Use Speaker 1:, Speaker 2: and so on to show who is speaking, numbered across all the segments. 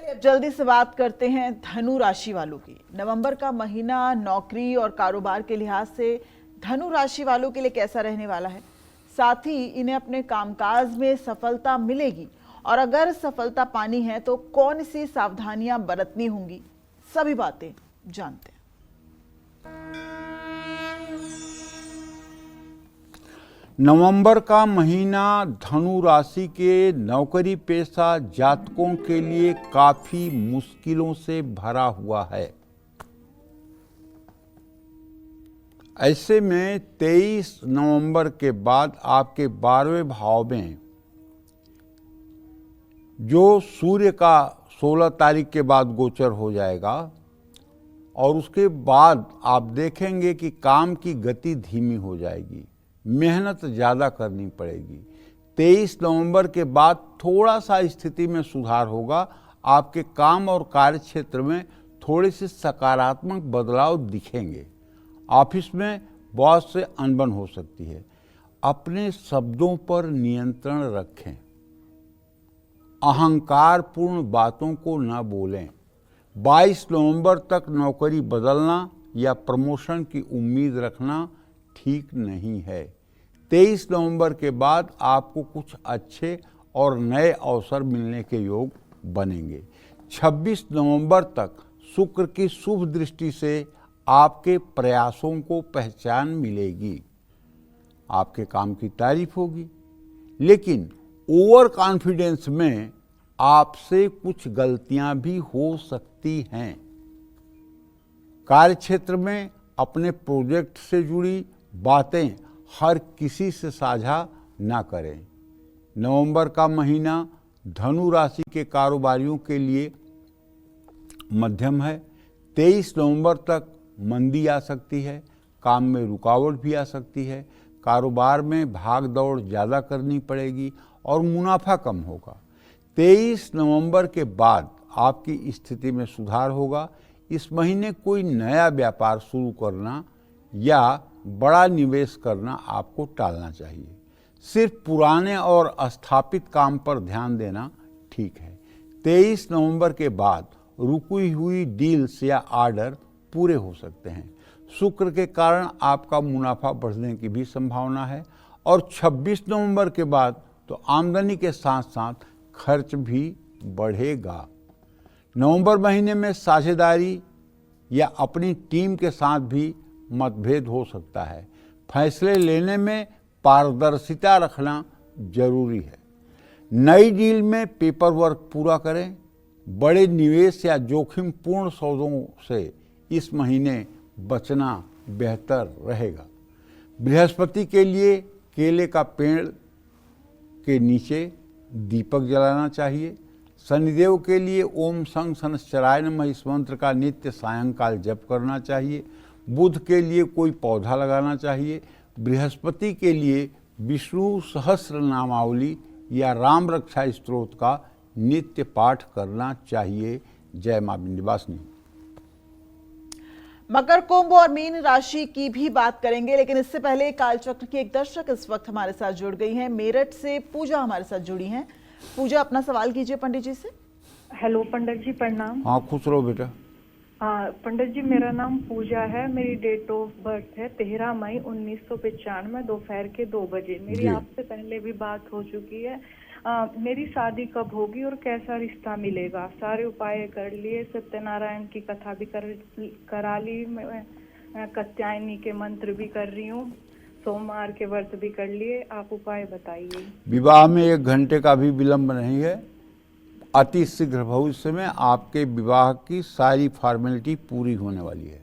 Speaker 1: चलिए अब जल्दी से बात करते हैं धनु राशि वालों की। नवंबर का महीना नौकरी और कारोबार के लिहाज से धनु राशि वालों के लिए कैसा रहने वाला है, साथ ही इन्हें अपने कामकाज में सफलता मिलेगी और अगर सफलता पानी है तो कौन सी सावधानियां बरतनी होंगी, सभी बातें जानते हैं।
Speaker 2: नवंबर का महीना धनु राशि के नौकरी पेशा जातकों के लिए काफी मुश्किलों से भरा हुआ है। ऐसे में 23 नवंबर के बाद आपके 12वें भाव में जो सूर्य का 16 तारीख के बाद गोचर हो जाएगा और उसके बाद आप देखेंगे कि काम की गति धीमी हो जाएगी, मेहनत ज़्यादा करनी पड़ेगी। 23 नवंबर के बाद थोड़ा सा स्थिति में सुधार होगा। आपके काम और कार्य क्षेत्र में थोड़े से सकारात्मक बदलाव दिखेंगे। ऑफिस में बॉस से अनबन हो सकती है। अपने शब्दों पर नियंत्रण रखें। अहंकारपूर्ण बातों को न बोलें। 22 नवंबर तक नौकरी बदलना या प्रमोशन की उम्मीद रखना ठीक नहीं है। 23 नवंबर के बाद आपको कुछ अच्छे और नए अवसर मिलने के योग बनेंगे। 26 नवंबर तक शुक्र की शुभ दृष्टि से आपके प्रयासों को पहचान मिलेगी। आपके काम की तारीफ होगी, लेकिन ओवर कॉन्फिडेंस में आपसे कुछ गलतियां भी हो सकती हैं। कार्य क्षेत्र में अपने प्रोजेक्ट से जुड़ी बातें हर किसी से साझा ना करें। नवंबर का महीना धनु राशि के कारोबारियों के लिए मध्यम है। 23 नवंबर तक मंदी आ सकती है, काम में रुकावट भी आ सकती है, कारोबार में भाग दौड़ ज़्यादा करनी पड़ेगी और मुनाफा कम होगा। 23 नवंबर के बाद आपकी स्थिति में सुधार होगा। इस महीने कोई नया व्यापार शुरू करना या बड़ा निवेश करना आपको टालना चाहिए। सिर्फ पुराने और स्थापित काम पर ध्यान देना ठीक है। 23 नवंबर के बाद रुकी हुई डील्स या आर्डर पूरे हो सकते हैं। शुक्र के कारण आपका मुनाफा बढ़ने की भी संभावना है और 26 नवंबर के बाद तो आमदनी के साथ साथ खर्च भी बढ़ेगा। नवंबर महीने में साझेदारी या अपनी टीम के साथ भी मतभेद हो सकता है। फैसले लेने में पारदर्शिता रखना जरूरी है। नई डील में पेपर वर्क पूरा करें। बड़े निवेश या जोखिम पूर्ण सौदों से इस महीने बचना बेहतर रहेगा। बृहस्पति के लिए केले का पेड़ के नीचे दीपक जलाना चाहिए। शनिदेव के लिए ओम संग शनश्चराय नमः इस मंत्र का नित्य सायंकाल जप करना चाहिए। बुध के लिए कोई पौधा लगाना चाहिए। बृहस्पति के लिए विष्णु सहस्र नामावली या राम रक्षा स्तोत्र का नित्य पाठ करना चाहिए। जय मां विंध्यवासिनी।
Speaker 1: मकर, कुंभ और मीन राशि की भी बात करेंगे, लेकिन इससे पहले कालचक्र की एक दर्शक इस वक्त हमारे साथ जुड़ गई हैं। मेरठ से पूजा हमारे साथ जुड़ी हैं। पूजा, अपना सवाल कीजिए पंडित जी से।
Speaker 3: हेलो पंडित जी, प्रणाम।
Speaker 2: हाँ, खुश रहो बेटा।
Speaker 3: हाँ पंडित जी, मेरा नाम पूजा है। मेरी डेट ऑफ बर्थ है 13 मई 1995 दोपहर के 2 बजे। मेरी आपसे पहले भी बात हो चुकी है। मेरी शादी कब होगी और कैसा रिश्ता मिलेगा? सारे उपाय कर लिए, सत्यनारायण की कथा भी करा ली, मैं कात्यायनी के मंत्र भी कर रही हूँ, सोमवार के व्रत भी कर लिए। आप उपाय बताइए।
Speaker 2: विवाह में 1 घंटे का भी विलंब नहीं है। अति शीघ्र भविष्य में आपके विवाह की सारी फॉर्मेलिटी पूरी होने वाली है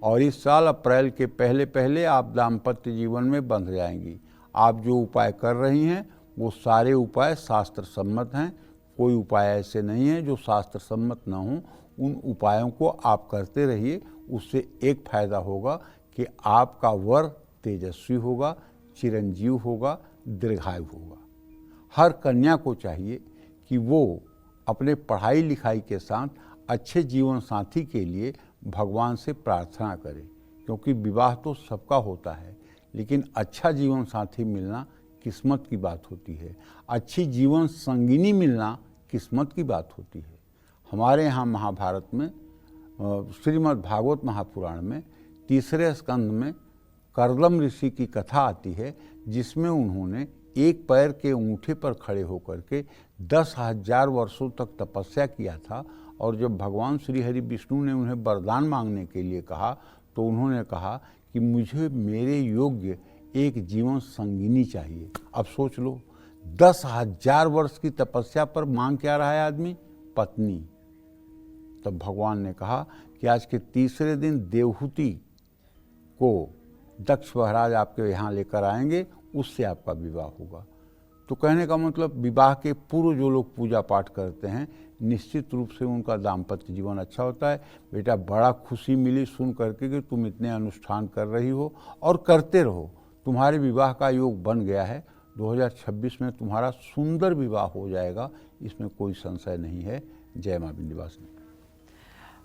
Speaker 2: और इस साल अप्रैल के पहले पहले आप दाम्पत्य जीवन में बंध जाएंगी। आप जो उपाय कर रही हैं वो सारे उपाय शास्त्र सम्मत हैं। कोई उपाय ऐसे नहीं है जो शास्त्र सम्मत ना हो। उन उपायों को आप करते रहिए। उससे एक फायदा होगा कि आपका वर तेजस्वी होगा, चिरंजीव होगा, दीर्घायु होगा। हर कन्या को चाहिए कि वो अपने पढ़ाई लिखाई के साथ अच्छे जीवन साथी के लिए भगवान से प्रार्थना करे, क्योंकि विवाह तो सबका होता है, लेकिन अच्छा जीवन साथी मिलना किस्मत की बात होती है। अच्छी जीवन संगिनी मिलना किस्मत की बात होती है। हमारे यहाँ महाभारत में श्रीमद् भागवत महापुराण में तीसरे स्कंद में कर्दम ऋषि की कथा आती है, जिसमें उन्होंने एक पैर के अंगूठे पर खड़े होकर के 10,000 वर्षों तक तपस्या किया था। और जब भगवान श्री हरि विष्णु ने उन्हें वरदान मांगने के लिए कहा तो उन्होंने कहा कि मुझे मेरे योग्य एक जीवन संगिनी चाहिए। अब सोच लो, 10,000 वर्ष की तपस्या पर मांग क्या रहा है आदमी? पत्नी। तब भगवान ने कहा कि आज के तीसरे दिन देवहूति को दक्ष महाराज आपके यहाँ लेकर आएंगे, उससे आपका विवाह होगा। तो कहने का मतलब विवाह के पूर्व जो लोग पूजा पाठ करते हैं निश्चित रूप से उनका दाम्पत्य जीवन अच्छा होता है। बेटा, बड़ा खुशी मिली सुन करके कि तुम इतने अनुष्ठान कर रही हो और करते रहो। तुम्हारे विवाह का योग बन गया है। 2026 में तुम्हारा सुंदर विवाह हो जाएगा, इसमें कोई संशय नहीं है। जय मां विंध्यवासिनी।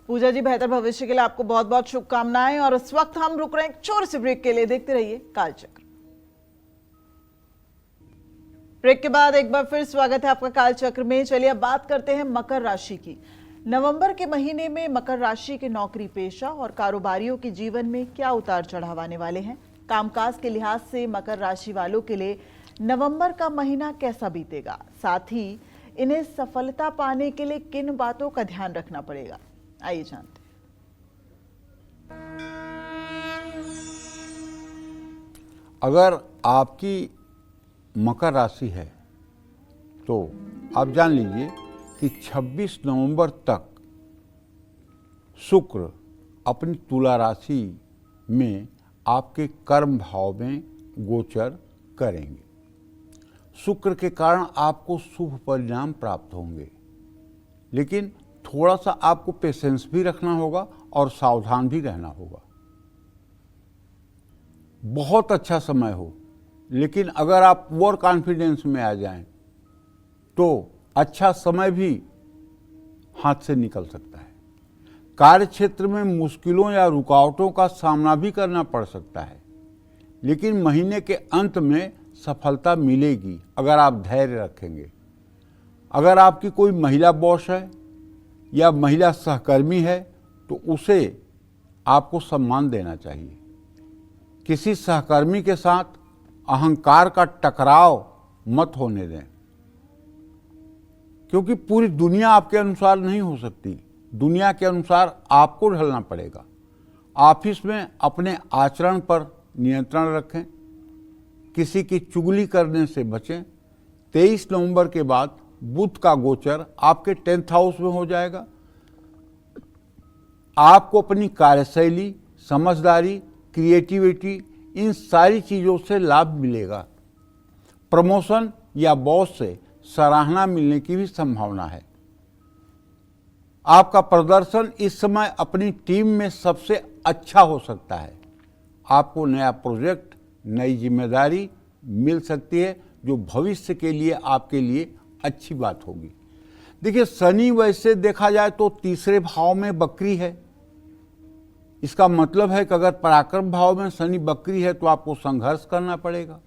Speaker 1: पूजा जी, बेहतर भविष्य के लिए आपको बहुत बहुत शुभकामनाएं। और इस वक्त हम रुक रहे हैं एक छोटे से ब्रेक के लिए। देखते रहिए कालचक्र। ब्रेक के बाद एक बार फिर स्वागत है आपका कालचक्र में। चलिए अब बात करते हैं मकर राशि की। नवंबर के महीने में मकर राशि के नौकरी पेशा और कारोबारियों के जीवन में क्या उतार चढ़ाव आने वाले हैं? कामकाज के लिहाज से मकर राशि वालों के लिए नवंबर का महीना कैसा बीतेगा? साथ ही इन्हें सफलता पाने के लिए किन बातों का ध्यान रखना पड़ेगा? आइए जानते हैं।
Speaker 2: अगर आपकी मकर राशि है तो आप जान लीजिए कि 26 नवंबर तक शुक्र अपनी तुला राशि में आपके कर्म भाव में गोचर करेंगे। शुक्र के कारण आपको शुभ परिणाम प्राप्त होंगे, लेकिन थोड़ा सा आपको पेशेंस भी रखना होगा और सावधान भी रहना होगा। बहुत अच्छा समय हो, लेकिन अगर आप ओवर कॉन्फिडेंस में आ जाएं तो अच्छा समय भी हाथ से निकल सकता है। कार्य क्षेत्र में मुश्किलों या रुकावटों का सामना भी करना पड़ सकता है, लेकिन महीने के अंत में सफलता मिलेगी अगर आप धैर्य रखेंगे। अगर आपकी कोई महिला बॉस है या महिला सहकर्मी है तो उसे आपको सम्मान देना चाहिए। किसी सहकर्मी के साथ अहंकार का टकराव मत होने दें, क्योंकि पूरी दुनिया आपके अनुसार नहीं हो सकती। दुनिया के अनुसार आपको ढलना पड़ेगा। ऑफिस में अपने आचरण पर नियंत्रण रखें, किसी की चुगली करने से बचें। 23 नवंबर के बाद बुध का गोचर आपके 10th हाउस में हो जाएगा। आपको अपनी कार्यशैली, समझदारी, क्रिएटिविटी, इन सारी चीज़ों से लाभ मिलेगा। प्रमोशन या बॉस से सराहना मिलने की भी संभावना है। आपका प्रदर्शन इस समय अपनी टीम में सबसे अच्छा हो सकता है। आपको नया प्रोजेक्ट, नई जिम्मेदारी मिल सकती है, जो भविष्य के लिए आपके लिए अच्छी बात होगी। देखिए, शनि वैसे देखा जाए तो तीसरे भाव में बकरी है। इसका मतलब है कि अगर पराक्रम भाव में शनि बकरी है तो आपको संघर्ष करना पड़ेगा।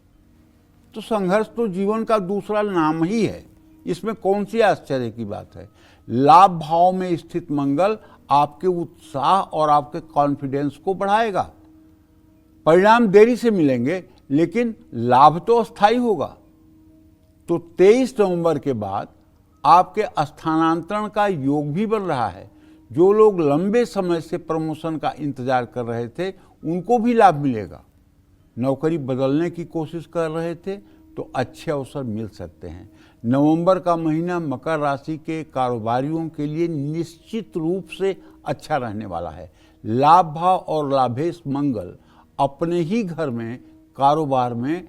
Speaker 2: तो संघर्ष तो जीवन का दूसरा नाम ही है, इसमें कौन सी आश्चर्य की बात है। लाभ भाव में स्थित मंगल आपके उत्साह और आपके कॉन्फिडेंस को बढ़ाएगा। परिणाम देरी से मिलेंगे, लेकिन लाभ तो अस्थायी होगा। तो 23 नवंबर के बाद आपके स्थानांतरण का योग भी बन रहा है। जो लोग लंबे समय से प्रमोशन का इंतजार कर रहे थे उनको भी लाभ मिलेगा। नौकरी बदलने की कोशिश कर रहे थे तो अच्छे अवसर मिल सकते हैं। नवंबर का महीना मकर राशि के कारोबारियों के लिए निश्चित रूप से अच्छा रहने वाला है। लाभ भाव और लाभेश मंगल अपने ही घर में कारोबार में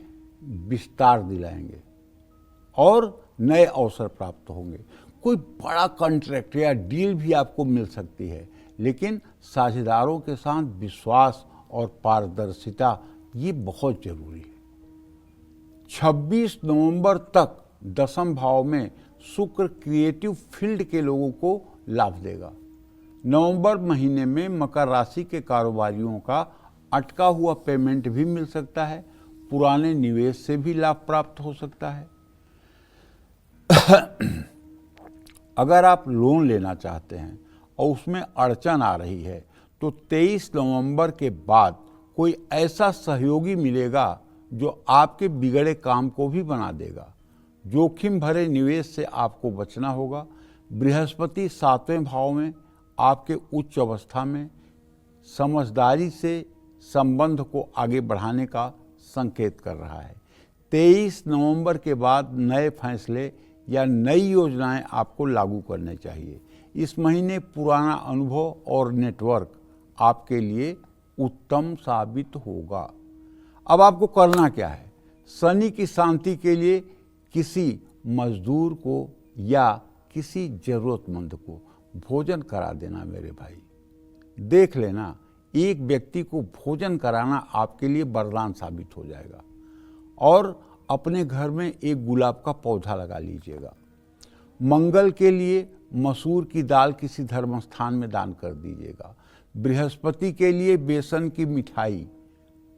Speaker 2: विस्तार दिलाएंगे और नए अवसर प्राप्त होंगे। कोई बड़ा कॉन्ट्रैक्ट या डील भी आपको मिल सकती है, लेकिन साझेदारों के साथ विश्वास और पारदर्शिता ये बहुत जरूरी है। 26 नवंबर तक 10वें भाव में शुक्र क्रिएटिव फील्ड के लोगों को लाभ देगा। नवंबर महीने में मकर राशि के कारोबारियों का अटका हुआ पेमेंट भी मिल सकता है। पुराने निवेश से भी लाभ प्राप्त हो सकता है। अगर आप लोन लेना चाहते हैं और उसमें अड़चन आ रही है तो 23 नवंबर के बाद कोई ऐसा सहयोगी मिलेगा जो आपके बिगड़े काम को भी बना देगा। जोखिम भरे निवेश से आपको बचना होगा। बृहस्पति 7वें भाव में आपके उच्च अवस्था में समझदारी से संबंध को आगे बढ़ाने का संकेत कर रहा है। 23 नवंबर के बाद नए फैसले या नई योजनाएं आपको लागू करने चाहिए। इस महीने पुराना अनुभव और नेटवर्क आपके लिए उत्तम साबित होगा। अब आपको करना क्या है? शनि की शांति के लिए किसी मजदूर को या किसी जरूरतमंद को भोजन करा देना मेरे भाई। देख लेना, एक व्यक्ति को भोजन कराना आपके लिए वरदान साबित हो जाएगा। और अपने घर में एक गुलाब का पौधा लगा लीजिएगा। मंगल के लिए मसूर की दाल किसी धर्म स्थान में दान कर दीजिएगा। बृहस्पति के लिए बेसन की मिठाई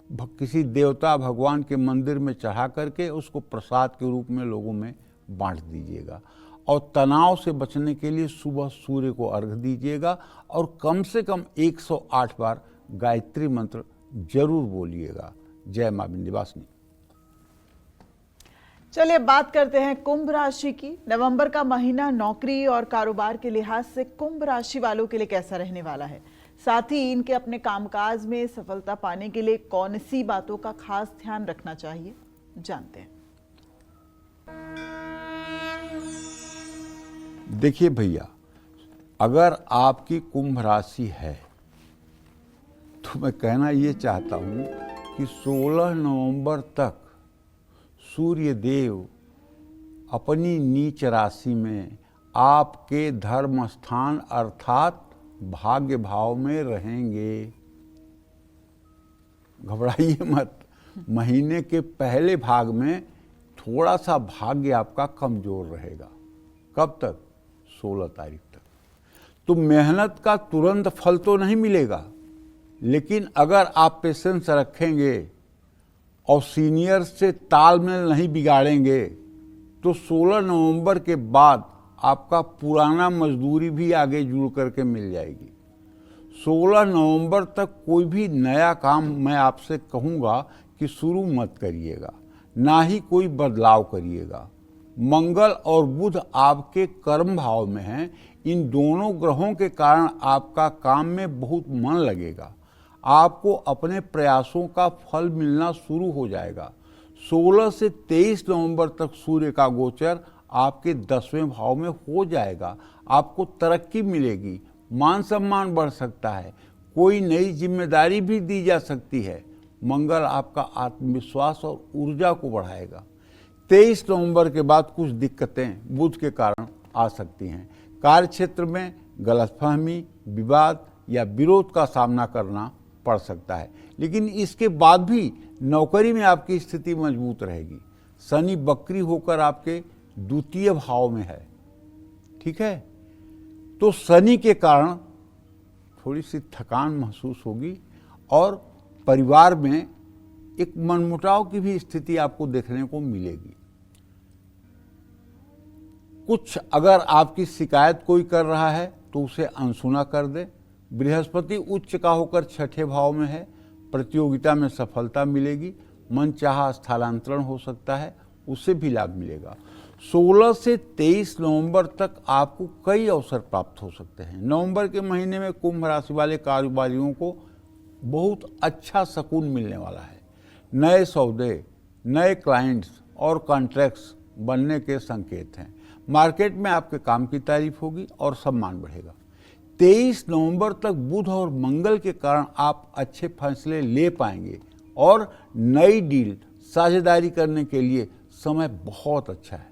Speaker 2: किसी देवता भगवान के मंदिर में चढ़ा करके उसको प्रसाद के रूप में लोगों में बांट दीजिएगा। और तनाव से बचने के लिए सुबह सूर्य को अर्घ दीजिएगा और कम से कम 108 बार गायत्री मंत्र जरूर बोलिएगा। जय मां विंध्यवासिनी।
Speaker 1: चलिए बात करते हैं कुंभ राशि की। नवंबर का महीना नौकरी और कारोबार के लिहाज से कुंभ राशि वालों के लिए कैसा रहने वाला है, साथ ही इनके अपने कामकाज में सफलता पाने के लिए कौन सी बातों का खास ध्यान रखना चाहिए, जानते हैं।
Speaker 2: देखिए भैया, अगर आपकी कुंभ राशि है तो मैं कहना ये चाहता हूँ कि 16 नवंबर तक सूर्य देव अपनी नीच राशि में आपके धर्म स्थान अर्थात भाग्य भाव में रहेंगे। घबराइए मत। महीने के पहले भाग में थोड़ा सा भाग्य आपका कमजोर रहेगा। कब तक? 16 तारीख तक। तो मेहनत का तुरंत फल तो नहीं मिलेगा, लेकिन अगर आप पेशेंस रखेंगे और सीनियर से तालमेल नहीं बिगाड़ेंगे तो 16 नवंबर के बाद आपका पुराना मजदूरी भी आगे जुड़ करके मिल जाएगी। 16 नवंबर तक कोई भी नया काम मैं आपसे कहूँगा कि शुरू मत करिएगा, ना ही कोई बदलाव करिएगा। मंगल और बुध आपके कर्म भाव में हैं। इन दोनों ग्रहों के कारण आपका काम में बहुत मन लगेगा। आपको अपने प्रयासों का फल मिलना शुरू हो जाएगा। 16 से 23 नवंबर तक सूर्य का गोचर आपके 10वें भाव में हो जाएगा। आपको तरक्की मिलेगी, मान सम्मान बढ़ सकता है, कोई नई जिम्मेदारी भी दी जा सकती है। मंगल आपका आत्मविश्वास और ऊर्जा को बढ़ाएगा। 23 नवंबर के बाद कुछ दिक्कतें बुध के कारण आ सकती हैं। कार्य क्षेत्र में गलतफहमी, विवाद या विरोध का सामना करना पड़ सकता है, लेकिन इसके बाद भी नौकरी में आपकी स्थिति मजबूत रहेगी। शनि वक्री होकर आपके द्वितीय भाव में है, ठीक है। तो शनि के कारण थोड़ी सी थकान महसूस होगी और परिवार में एक मनमुटाव की भी स्थिति आपको देखने को मिलेगी। कुछ अगर आपकी शिकायत कोई कर रहा है तो उसे अनसुना कर दे। बृहस्पति उच्च का होकर 6ठे भाव में है। प्रतियोगिता में सफलता मिलेगी। मनचाहा स्थलांतरण हो सकता है, उससे भी लाभ मिलेगा। 16 से 23 नवंबर तक आपको कई अवसर प्राप्त हो सकते हैं। नवंबर के महीने में कुंभ राशि वाले कारोबारियों को बहुत अच्छा सकून मिलने वाला है। नए सौदे, नए क्लाइंट्स और कॉन्ट्रैक्ट्स बनने के संकेत हैं। मार्केट में आपके काम की तारीफ होगी और सम्मान बढ़ेगा। 23 नवंबर तक बुध और मंगल के कारण आप अच्छे फैसले ले पाएंगे और नई डील साझेदारी करने के लिए समय बहुत अच्छा है।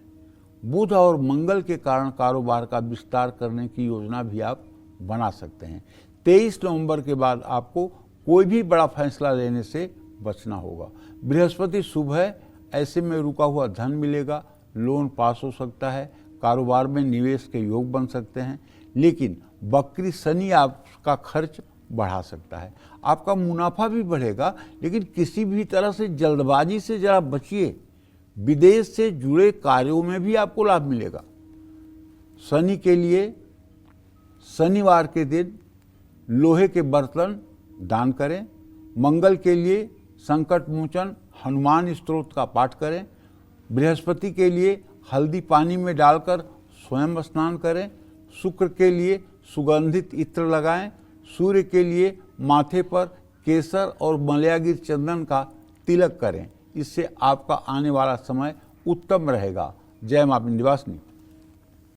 Speaker 2: बुध और मंगल के कारण कारोबार का विस्तार करने की योजना भी आप बना सकते हैं। 23 नवंबर के बाद आपको कोई भी बड़ा फैसला लेने से बचना होगा। बृहस्पति शुभ है, ऐसे में रुका हुआ धन मिलेगा, लोन पास हो सकता है, कारोबार में निवेश के योग बन सकते हैं, लेकिन वक्री शनि आपका खर्च बढ़ा सकता है। आपका मुनाफा भी बढ़ेगा, लेकिन किसी भी तरह से जल्दबाजी से जरा बचिए। विदेश से जुड़े कार्यों में भी आपको लाभ मिलेगा। शनि के लिए शनिवार के दिन लोहे के बर्तन दान करें। मंगल के लिए संकट मोचन हनुमान स्तोत्र का पाठ करें। बृहस्पति के लिए हल्दी पानी में डालकर स्वयं स्नान करें। शुक्र के लिए सुगंधित इत्र लगाएं। सूर्य के लिए माथे पर केसर और मलयागिर चंदन का तिलक करें। इससे आपका आने वाला समय उत्तम रहेगा। जय मां विंध्यवासिनी।